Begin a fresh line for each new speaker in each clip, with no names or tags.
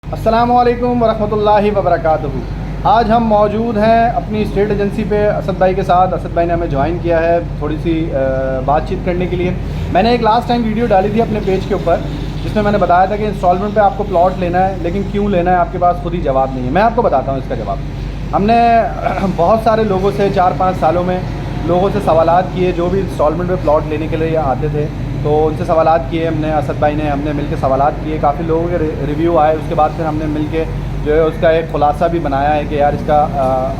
अस्सलामुअलैकुम वरहमतुल्लाहि वबरकातुहू। आज हम मौजूद हैं अपनी स्टेट एजेंसी पे असद भाई के साथ। असद भाई ने हमें ज्वाइन किया है थोड़ी सी बातचीत करने के लिए। मैंने एक लास्ट टाइम वीडियो डाली थी अपने पेज के ऊपर जिसमें मैंने बताया था कि इंस्टॉलमेंट पे आपको प्लॉट लेना है, लेकिन क्यों लेना है आपके पास खुद ही जवाब नहीं है। मैं आपको बताता हूँ इसका जवाब। हमने बहुत सारे लोगों से 4-5 सालों में लोगों से सवालात किए जो भी इंस्टॉलमेंट पे प्लॉट लेने के लिए आते थे, तो उनसे सवालात किए हमने, असद भाई ने हमने मिलकर सवालात किए, काफ़ी लोगों के रिव्यू आए। उसके बाद फिर हमने मिलके जो है उसका एक खुलासा भी बनाया है कि यार इसका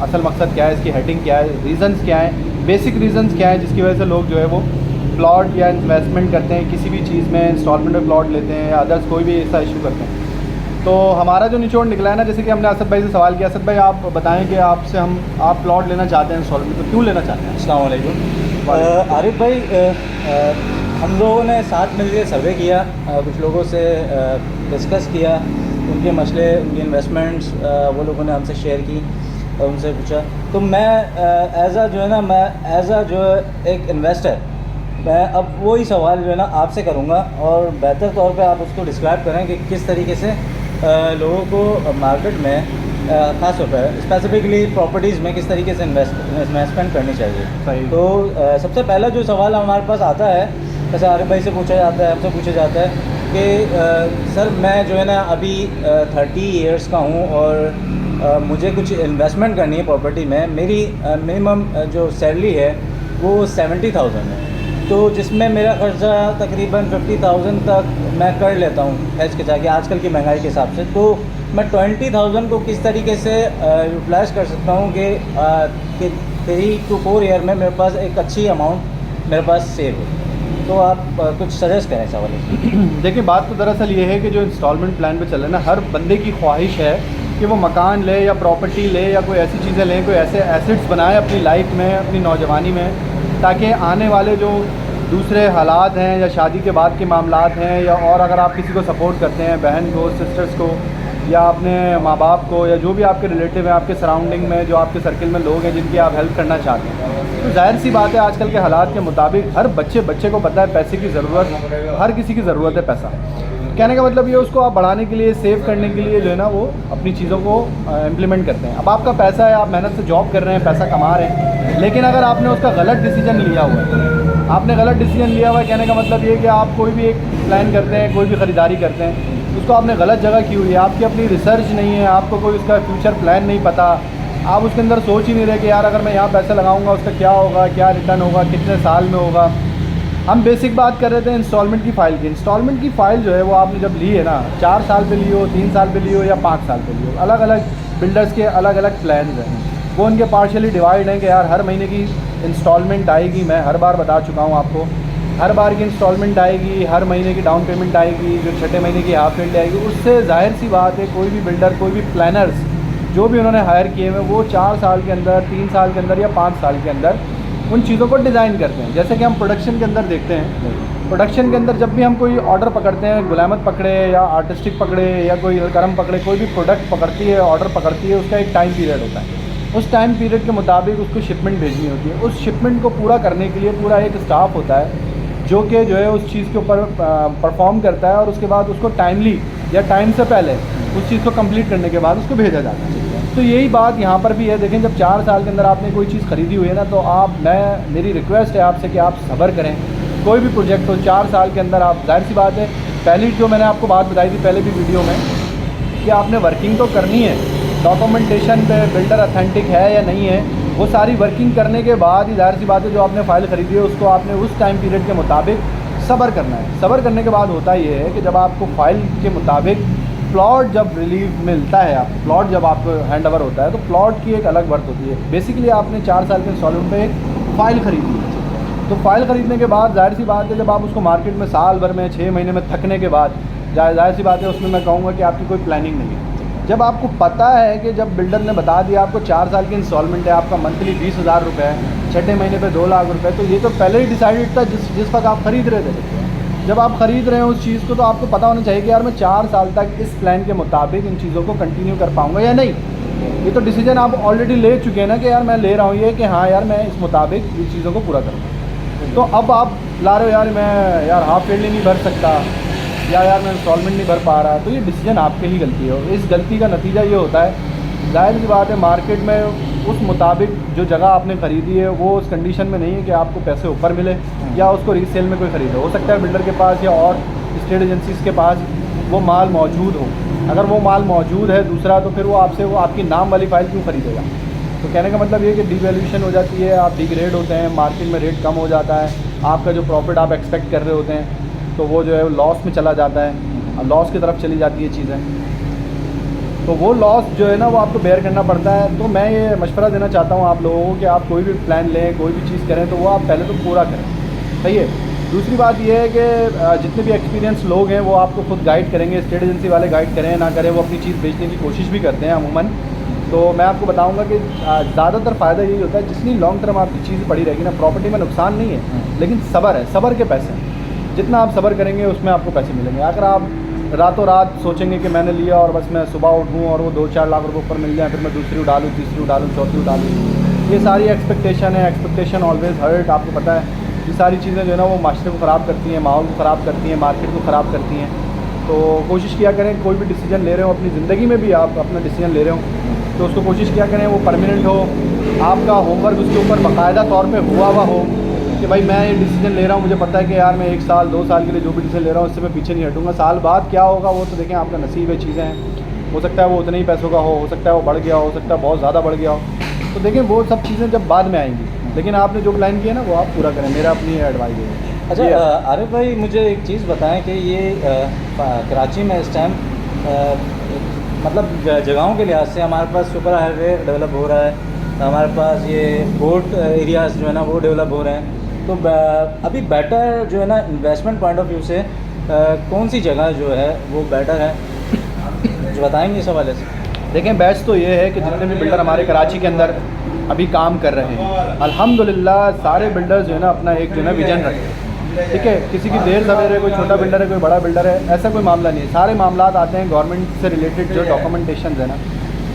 असल मकसद क्या है, इसकी हेडिंग क्या है, रीज़न्स क्या हैं, बेसिक रीज़न्स क्या हैं जिसकी वजह से लोग जो है वो प्लॉट या इन्वेस्टमेंट करते हैं किसी भी चीज़ में, इंस्टॉलमेंट में प्लॉट लेते हैं या अदर्स कोई भी ऐसा इशू करते हैं। तो हमारा जो निचोड़ निकला है ना, जैसे कि हमने असद भाई से सवाल किया, असद भाई आप बताएं कि आपसे आप प्लॉट लेना चाहते हैं इंस्टॉलमेंट, तो क्यों लेना चाहते हैं?
अस्सलाम वालेकुम। आरिफ भाई, हम लोगों ने साथ मिलकर सर्वे किया, कुछ लोगों से डिस्कस किया, उनके मसले, उनकी इन्वेस्टमेंट्स वो लोगों ने हमसे शेयर की और उनसे पूछा। तो मैं एज अ जो एक इन्वेस्टर, मैं अब वही सवाल जो है ना आपसे करूँगा और बेहतर तौर पे आप उसको डिस्क्राइब करें कि किस तरीके से लोगों को मार्केट में ख़ास तौर पर स्पेसिफिकली प्रॉपर्टीज़ में किस तरीके से इन्वेस्टमेंट करनी चाहिए।
सही।
तो सबसे पहला जो सवाल हमारे पास आता है, जैसे आरिफ भाई से पूछा जाता है, हमसे पूछा जाता है कि सर मैं जो है ना अभी 30 इयर्स का हूँ और मुझे कुछ इन्वेस्टमेंट करनी है प्रॉपर्टी में। मेरी मिनिमम जो सैलरी है वो 70,000 है, तो जिसमें मेरा खर्चा तकरीबन 50,000 तक मैं कर लेता हूँ हैज के जाके आजकल की महंगाई के हिसाब से। तो मैं 20,000 को किस तरीके से यूटिलाइज़ कर सकता हूँ कि 3 to 4 ईयर में मेरे पास एक अच्छी अमाउंट मेरे पास सेव हो। तो आप कुछ सजेस्ट करें सवाल।
देखिए, बात तो दरअसल ये है कि जो इंस्टॉलमेंट प्लान पे चल रहा है ना, हर बंदे की ख्वाहिश है कि वो मकान ले या प्रॉपर्टी ले या कोई ऐसी चीज़ें लें, कोई ऐसे एसेट्स बनाए अपनी लाइफ में, अपनी नौजवानी में, ताकि आने वाले जो दूसरे हालात हैं या शादी के बाद के मामलात हैं, या और अगर आप किसी को सपोर्ट करते हैं, बहन को, सिस्टर्स को, या अपने माँ बाप को, या जो भी आपके रिलेटिव हैं, आपके सराउंडिंग में जो आपके सर्किल में लोग हैं जिनकी आप हेल्प करना चाहते हैं, तो जाहिर सी बात है आजकल के हालात के मुताबिक हर बच्चे को पता है पैसे की ज़रूरत, हर किसी की ज़रूरत है पैसा। कहने का मतलब ये, उसको आप बढ़ाने के लिए, सेव करने के लिए जो है ना वो अपनी चीज़ों को इम्प्लीमेंट करते हैं। अब आपका पैसा है, आप मेहनत से जॉब कर रहे हैं, पैसा कमा रहे हैं, लेकिन अगर आपने उसका गलत डिसीजन लिया हुआ है, आपने गलत डिसीजन लिया हुआ है, कहने का मतलब ये है कि आप कोई भी एक प्लान करते हैं, कोई भी ख़रीदारी करते हैं, उसको आपने गलत जगह की हुई है, आपकी अपनी रिसर्च नहीं है, आपको कोई उसका फ्यूचर प्लान नहीं पता, आप उसके अंदर सोच ही नहीं रहे कि यार अगर मैं यहाँ पैसा लगाऊंगा उसका क्या होगा, क्या रिटर्न होगा, कितने साल में होगा। हम बेसिक बात कर रहे थे इंस्टॉलमेंट की फ़ाइल की। इंस्टॉलमेंट की फ़ाइल जो है वो आपने जब ली है ना, 4 साल पे ली हो, 3 साल पे ली हो या 5 साल पे ली हो, अलग अलग बिल्डर्स के अलग अलग प्लान हैं, वो उनके पार्शियली डिवाइड हैं कि यार हर महीने की इंस्टॉलमेंट आएगी। मैं हर बार बता चुका हूँ आपको, हर बार की इंस्टॉलमेंट आएगी, हर महीने की डाउन पेमेंट आएगी, जो छठे महीने की हाफ पेमेंट आएगी। उससे जाहिर सी बात है कोई भी बिल्डर, कोई भी प्लानर्स जो भी उन्होंने हायर किए हुए, वो 4 साल के अंदर, 3 साल के अंदर या 5 साल के अंदर उन चीज़ों को डिज़ाइन करते हैं। जैसे कि हम प्रोडक्शन के अंदर देखते हैं, प्रोडक्शन के अंदर जब भी हम कोई ऑर्डर पकड़ते हैं, गुलामत पकड़े या आर्टिस्टिक पकड़े या कोई करम पकड़े, कोई भी प्रोडक्ट पकड़ती है, ऑर्डर पकड़ती है, उसका एक टाइम पीरियड होता है। उस टाइम पीरियड के मुताबिक उसको शिपमेंट भेजनी होती है। उस शिपमेंट को पूरा करने के लिए पूरा एक स्टाफ होता है जो कि जो है उस चीज़ के ऊपर परफॉर्म करता है, और उसके बाद उसको टाइमली या टाइम से पहले उस चीज़ को कंप्लीट करने के बाद उसको भेजा जाता है। तो यही बात यहाँ पर भी है। देखें, जब 4 साल के अंदर आपने कोई चीज़ ख़रीदी हुई है ना, तो मेरी रिक्वेस्ट है आपसे कि आप सब्र करें। कोई भी प्रोजेक्ट हो, 4 साल के अंदर आप, जाहिर सी बात है, पहली जो मैंने आपको बात बताई थी पहले भी वीडियो में कि आपने वर्किंग तो करनी है, डॉक्यूमेंटेशन पे बिल्डर अथेंटिक है या नहीं है, वो सारी वर्किंग करने के बाद ही जाहिर सी बात है जो आपने फ़ाइल ख़रीदी है उसको आपने उस टाइम पीरियड के मुताबिक सब्र करना है। सब्र करने के बाद होता ये है कि जब आपको फ़ाइल के मुताबिक प्लॉट जब रिलीव मिलता है, आप प्लॉट जब आपको हैंड ओवर होता है, तो प्लॉट की एक अलग वर्थ होती है। बेसिकली आपने 4 साल के इंस्टॉलमेंट पे एक फ़ाइल ख़रीदी है, तो फ़ाइल ख़रीदने के बाद जाहिर सी बात है जब आप उसको मार्केट में साल भर में, 6 महीने में थकने के बाद, जाहिर सी बात है उसमें मैं कहूँगा कि आपकी कोई प्लानिंग नहीं है। जब आपको पता है कि जब बिल्डर ने बता दिया आपको 4 साल की इंस्टॉलमेंट है, आपका मंथली 20,000 रुपये है, छठे महीने पे 2 लाख रुपये, तो ये तो पहले ही डिसाइडेड था जिस वक्त आप ख़रीद रहे थे। जब आप ख़रीद रहे हैं उस चीज़ को, तो आपको पता होना चाहिए कि यार मैं 4 साल तक इस प्लान के मुताबिक इन चीज़ों को कंटिन्यू कर पाऊँगा या नहीं। ये तो डिसीजन आप ऑलरेडी ले चुके हैं ना कि यार मैं ले रहा हूँ ये, कि हाँ यार मैं इस मुताबिक इन चीज़ों को पूरा करूँगा। तो अब आप ला रहे हो यार मैं हाफ ईयरली नहीं भर सकता, या यार मैं इंस्टॉलमेंट नहीं भर पा रहा, तो ये डिसीजन आपके ही गलती है। और इस गलती का नतीजा ये होता है, ज़ाहिर सी बात है, मार्केट में उस मुताबिक जो जगह आपने ख़रीदी है वो उस कंडीशन में नहीं है कि आपको पैसे ऊपर मिले या उसको रीसेल में कोई ख़रीदे। हो सकता है बिल्डर के पास या और स्टेट एजेंसीज़ के पास वो माल मौजूद हो। अगर वो माल मौजूद है दूसरा, तो फिर वो आपसे वो आपकी नाम वाली फ़ाइल क्यों ख़रीदेगा। तो कहने का मतलब ये कि डिवैल्यूएशन हो जाती है, आप डिग्रेड होते हैं, मार्केट में रेट कम हो जाता है, आपका जो प्रॉफिट आप एक्सपेक्ट कर रहे होते हैं तो वो जो है लॉस में चला जाता है, लॉस की तरफ चली जाती है चीज़ें। तो वो लॉस जो है ना वो आपको बेयर करना पड़ता है। तो मैं ये मशवरा देना चाहता हूँ आप लोगों को कि आप कोई भी प्लान लें, कोई भी चीज़ करें तो वो आप पहले तो पूरा करें, सही है। दूसरी बात ये है कि जितने भी एक्सपीरियंस लोग हैं वो आपको खुद गाइड करेंगे, स्टेट एजेंसी वाले गाइड करें ना करें, वो अपनी चीज़ बेचने की कोशिश भी करते हैं अमूमन। तो मैं आपको बताऊंगा कि ज़्यादातर फ़ायदा यही होता है, जितनी लॉन्ग टर्म आपकी चीज़ पड़ी रहेगी ना, प्रॉपर्टी में नुकसान नहीं है लेकिन सब्र है, सब्र के पैसे हैं। जितना आप सब्र करेंगे उसमें आपको पैसे मिलेंगे। अगर आप रातों रात सोचेंगे कि मैंने लिया और बस मैं सुबह उठूँ और वो 2-4 लाख रुपए ऊपर मिल जाए, फिर मैं दूसरी उड़ालूँ, तीसरी उड़ालूँ, चौथी उड़ालूँ, ये सारी एक्सपेक्टेशन है। एक्सपेक्टेशन ऑलवेज़ हर्ट, आपको पता है। ये सारी चीज़ें जो है ना वो माशरे को ख़राब करती हैं, माहौल को ख़राब करती हैं, मार्केट को ख़राब करती हैं। तो कोशिश किया करें कोई भी डिसीजन ले रहे हो अपनी ज़िंदगी में भी, आप अपना डिसीजन ले रहे हो तो उसको कोशिश किया करें वो परमानेंट हो, आपका होमवर्क उसके ऊपर बाकायदा तौर पे हुआ हो कि भाई मैं ये डिसीजन ले रहा हूँ, मुझे पता है कि यार मैं 1 साल 2 साल के लिए जो भी डिसीजन ले रहा हूँ उससे मैं पीछे नहीं हटूँगा। साल बाद क्या होगा वो तो देखें, आपका नसीब है, चीज़ें हैं। हो सकता है वो उतने ही पैसों का हो सकता है वो बढ़ गया हो सकता है बहुत ज़्यादा बढ़ गया हो। तो देखें वो सब चीज़ें जब बाद में आएंगी, लेकिन आपने जो प्लान किया ना वो आप पूरा करें, मेरा अपनी एडवाइस है।
अच्छा आरिफ भाई, मुझे एक चीज़ बताएं कि ये कराची में इस टाइम मतलब जगहों के लिहाज से हमारे पास सुपर हाईवे डेवलप हो रहा है, हमारे पास ये पोर्ट एरियाज़ जो है ना वो डेवलप हो रहे हैं। तो अभी बेटर जो है ना इन्वेस्टमेंट पॉइंट ऑफ व्यू से कौन सी जगह जो है वो बेटर है, जो बताएंगे इस हवाले से।
देखें बेस्ट तो ये है कि जितने भी बिल्डर हमारे कराची के अंदर अभी काम कर रहे हैं, अल्हम्दुलिल्लाह सारे बिल्डर्स जो है ना अपना एक जो है ना विजन रखते हैं, ठीक है। किसी की देर सवेर है, कोई छोटा बिल्डर है, कोई बड़ा बिल्डर है, ऐसा कोई मामला नहीं है। सारे मामलात आते हैं गवर्नमेंट से रिलेटेड, जो डॉक्यूमेंटेशन है ना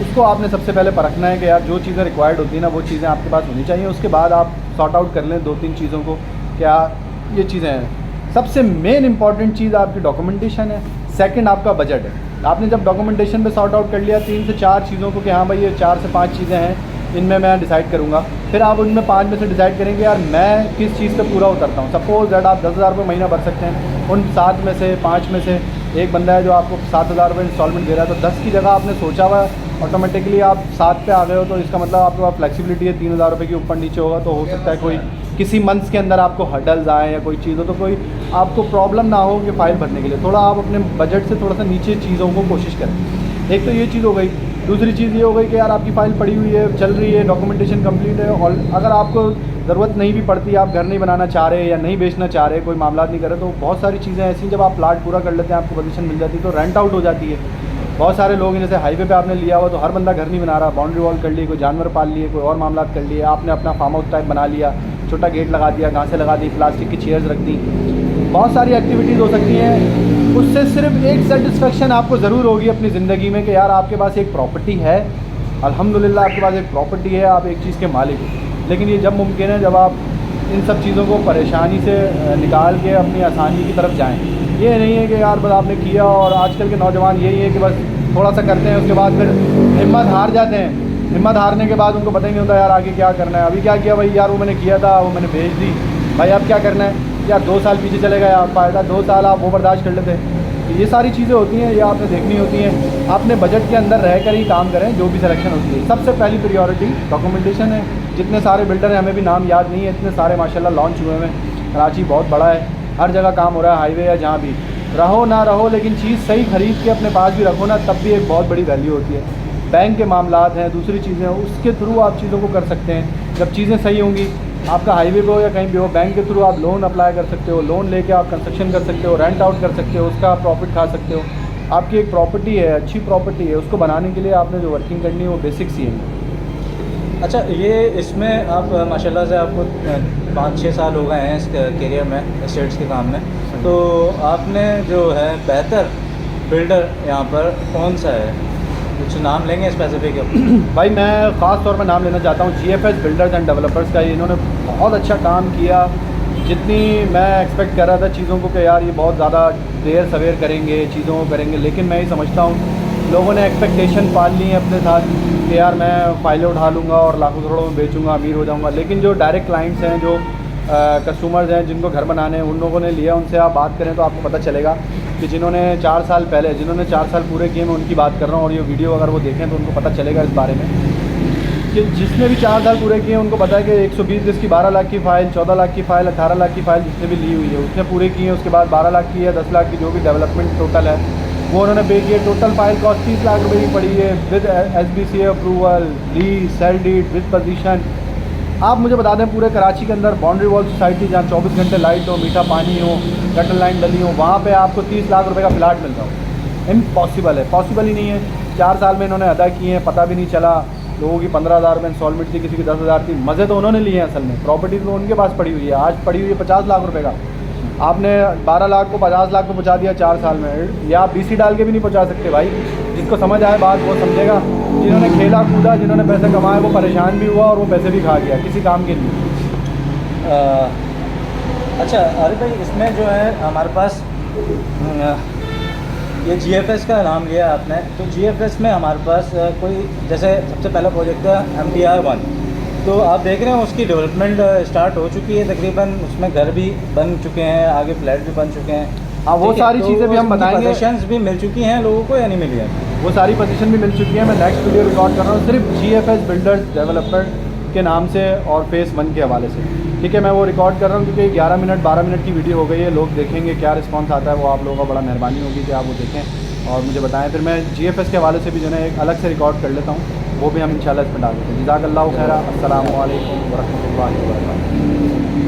उसको आपने सबसे पहले परखना है कि यार जो चीज़ें रिक्वायर्ड होती है ना वो चीज़ें आपके पास होनी चाहिए। उसके बाद आप सॉर्ट आउट कर लें 2-3 चीज़ों को, क्या ये चीज़ें हैं। सबसे मेन इंपॉर्टेंट चीज़ आपकी डॉक्यूमेंटेशन है, सेकंड आपका बजट है। आपने जब डॉक्यूमेंटेशन पे सॉर्ट आउट कर लिया 3 से 4 चीज़ों को कि हाँ भाई ये 4 से 5 चीज़ें हैं, इनमें मैं डिसाइड करूँगा, फिर आप उनमें 5 में से डिसाइड करेंगे यार मैं किस चीज़ पे पूरा उतरता हूँ। सपोज दैट आप 10,000 रुपये महीना भर सकते हैं, उन 7 में से 5 में से एक बंदा है जो आपको 7,000 रुपये इंस्टॉलमेंट दे रहा है, तो 10 की जगह आपने सोचा हुआ ऑटोमेटिकली आप 7 पे आ गए हो, तो इसका मतलब आपके पास फ्लेक्सिबिलिटी है। 3,000 रुपये की ऊपर नीचे होगा तो हो सकता है कोई किसी मंथ्स के अंदर आपको हर्डल्स आए या कोई चीज़ हो तो कोई आपको प्रॉब्लम ना हो कि फ़ाइल भरने के लिए। थोड़ा आप अपने बजट से थोड़ा सा नीचे चीज़ों को कोशिश करें। एक तो ये चीज़ हो गई। दूसरी चीज़ ये हो गई कि यार आपकी फ़ाइल पड़ी हुई है, चल रही है, डॉक्यूमेंटेशन कंप्लीट है, और अगर आपको ज़रूरत नहीं भी पड़ती, आप घर नहीं बनाना चाह रहे या नहीं बेचना चाह रहे, कोई मामला नहीं कर रहे, तो बहुत सारी चीज़ें ऐसी जब आप प्लाट पूरा कर लेते हैं आपको पोजीशन मिल जाती है तो रेंट आउट हो जाती है। बहुत सारे लोग हैं, जैसे हाईवे पे आपने लिया हुआ तो हर बंदा घर नहीं बना रहा, बाउंड्री वॉल कर लिए, कोई जानवर पाल लिए, कोई और मामला कर लिए, आपने अपना फार्म हाउस टाइप बना लिया, छोटा गेट लगा दिया, घासें लगा दी, प्लास्टिक की चेयर्स रख दी, बहुत सारी एक्टिविटीज़ हो सकती हैं। उससे सिर्फ एक सेटिस्फेक्शन आपको ज़रूर होगी अपनी ज़िंदगी में कि यार आपके पास एक प्रॉपर्टी है, अल्हम्दुलिल्लाह आपके पास एक प्रॉपर्टी है, आप एक चीज़ के मालिक हो। लेकिन ये जब मुमकिन है जब आप इन सब चीज़ों को परेशानी से निकाल के अपनी आसानी की तरफ जाएं। ये नहीं है कि यार बस आपने किया, और आजकल के नौजवान यही है कि बस थोड़ा सा करते हैं उसके बाद फिर हिम्मत हार जाते हैं। हिम्मत हारने के बाद उनको पता ही नहीं होता यार आगे क्या करना है। अभी क्या किया भाई, यार वो मैंने किया था, वो मैंने भेज दी, भाई अब क्या करना है यार, 2 साल पीछे चले गए, आप फ़ायदा 2 साल आप वो बर्दाश्त कर लेते। तो ये सारी चीज़ें होती हैं, ये आपने देखनी होती हैं। आपने बजट के अंदर रह कर ही काम करें जो भी सिलेक्शन होती है। सबसे पहली प्रायोरिटी डॉक्यूमेंटेशन है। जितने सारे बिल्डर हैं, हमें भी नाम याद नहीं है, इतने सारे माशाल्लाह लॉन्च हुए हैं। कराची बहुत बड़ा है, हर जगह काम हो रहा है, हाईवे या जहाँ भी रहो ना रहो, लेकिन चीज़ सही ख़रीद के अपने पास भी रखो ना, तब भी एक बहुत बड़ी वैल्यू होती है। बैंक के मामलात हैं, दूसरी चीज़ें हैं, उसके थ्रू आप चीज़ों को कर सकते हैं। जब चीज़ें सही होंगी, आपका हाईवे पे हो या कहीं भी हो, बैंक के थ्रू आप लोन अप्लाई कर सकते हो, लोन लेके आप कंस्ट्रक्शन कर सकते हो, रेंट आउट कर सकते हो, उसका प्रॉफिट खा सकते हो। आपकी एक प्रॉपर्टी है, अच्छी प्रॉपर्टी है, उसको बनाने के लिए आपने जो वर्किंग करनी है वो बेसिक्स ही है।
अच्छा, ये इसमें आप माशाल्लाह से आपको 5-6 साल हो गए हैं इस करियर में, एस्टेट्स के काम में, तो आपने जो है बेहतर बिल्डर यहाँ पर कौन सा है, कुछ नाम लेंगे स्पेसिफिक?
भाई मैं ख़ास तौर पर नाम लेना चाहता हूँ GFS बिल्डर्स एंड डेवलपर्स का। इन्होंने बहुत अच्छा काम किया जितनी मैं एक्सपेक्ट कर रहा था चीज़ों को कि यार ये बहुत ज़्यादा देर सवेर करेंगे, चीज़ों को करेंगे, लेकिन मैं ही समझता हूँ लोगों ने एक्सपेक्टेशन पाल ली है अपने साथ कि यार मैं फ़ाइलें उठा लूँगा और लाखों करोड़ों में बेचूँगा, अमीर हो जाऊँगा। लेकिन जो डायरेक्ट क्लाइंट्स हैं, जो कस्टमर्स हैं जिनको घर बनाने हैं, उन लोगों ने लिया, उनसे आप बात करें तो आपको पता चलेगा कि जिन्होंने 4 साल पहले, जिन्होंने 4 साल पूरे किए, मैं उनकी बात कर रहा हूँ। और ये वीडियो अगर वो देखें तो उनको पता चलेगा इस बारे में कि जिसने भी 4 साल पूरे किए उनको पता है कि 120 गज की 12 लाख की फ़ाइल, 14 लाख की फ़ाइल, 18 लाख की फ़ाइल जिसने भी ली हुई है उसने पूरे किए हैं। उसके बाद 12 लाख की या 10 लाख की जो भी डेवलपमेंट टोटल है वो उन्होंने पे किए। टोटल फ़ाइल कॉस्ट 30 लाख रुपए की पड़ी है with SBCA approval, lease, sale deed, with position. आप मुझे बता दें पूरे कराची के अंदर बाउंड्री वॉल सोसाइटी जहाँ 24 घंटे लाइट हो, मीठा पानी हो, गटर लाइन डली हो, वहाँ पे आपको 30 लाख रुपए का प्लाट मिल रहा हो? इम्पॉसिबल है, पॉसिबल ही नहीं है। 4 साल में इन्होंने अदा किए हैं, पता भी नहीं चला। लोगों की 15,000 रुपये इंस्टॉलमेंट थी, किसी की 10,000 थी। मज़े तो उन्होंने लिए हैं, असल में प्रॉपर्टी तो उनके पास पड़ी हुई है। आज पड़ी हुई है 50 लाख रुपए का, आपने 12 लाख को 50 लाख को पहुँचा दिया 4 साल में। या आप BC डाल के भी नहीं पहुँचा सकते भाई। जिसको समझ आए बात वो समझेगा। जिन्होंने खेला कूदा, जिन्होंने पैसे कमाए, वो परेशान भी हुआ और वो पैसे भी खा गया किसी काम के लिए।
अच्छा अरे भाई, इसमें जो है हमारे पास ये GFS का नाम लिया आपने, तो GFS में हमारे पास कोई, जैसे सबसे पहला प्रोजेक्ट है MTR 1, तो आप देख रहे हैं उसकी डेवलपमेंट स्टार्ट हो चुकी है तकरीबन। उसमें घर भी बन चुके हैं, आगे फ्लैट भी बन चुके हैं।
हाँ, वो सारी चीज़ें भी हम बताएंगे।
पोजीशंस भी मिल चुकी हैं लोगों को या नहीं मिली है?
वो सारी पोजीशन भी मिल चुकी है। मैं नेक्स्ट वीडियो रिकॉर्ड कर रहा हूँ सिर्फ GFS बिल्डर्स डेवलपर के नाम से और फेज़ 1 के हवाले से। ठीक है, मैं वो रिकॉर्ड कर रहा हूँ क्योंकि 11 मिनट 12 मिनट की वीडियो हो गई है। लोग देखेंगे, क्या रिस्पांस आता है वो आप लोगों का बड़ा मेहरबानी होगी कि आप वो देखें और मुझे बताएं। फिर मैं GFS के हवाले से भी जो है एक अलग से रिकॉर्ड कर लेता हूँ, वो भी हम इंशाल्लाह इसमें डाल देते हैं। जज़ाकल्लाहु खैरा। अस्सलामु अलैकुम व रहमतुल्लाहि व बरकातुहू।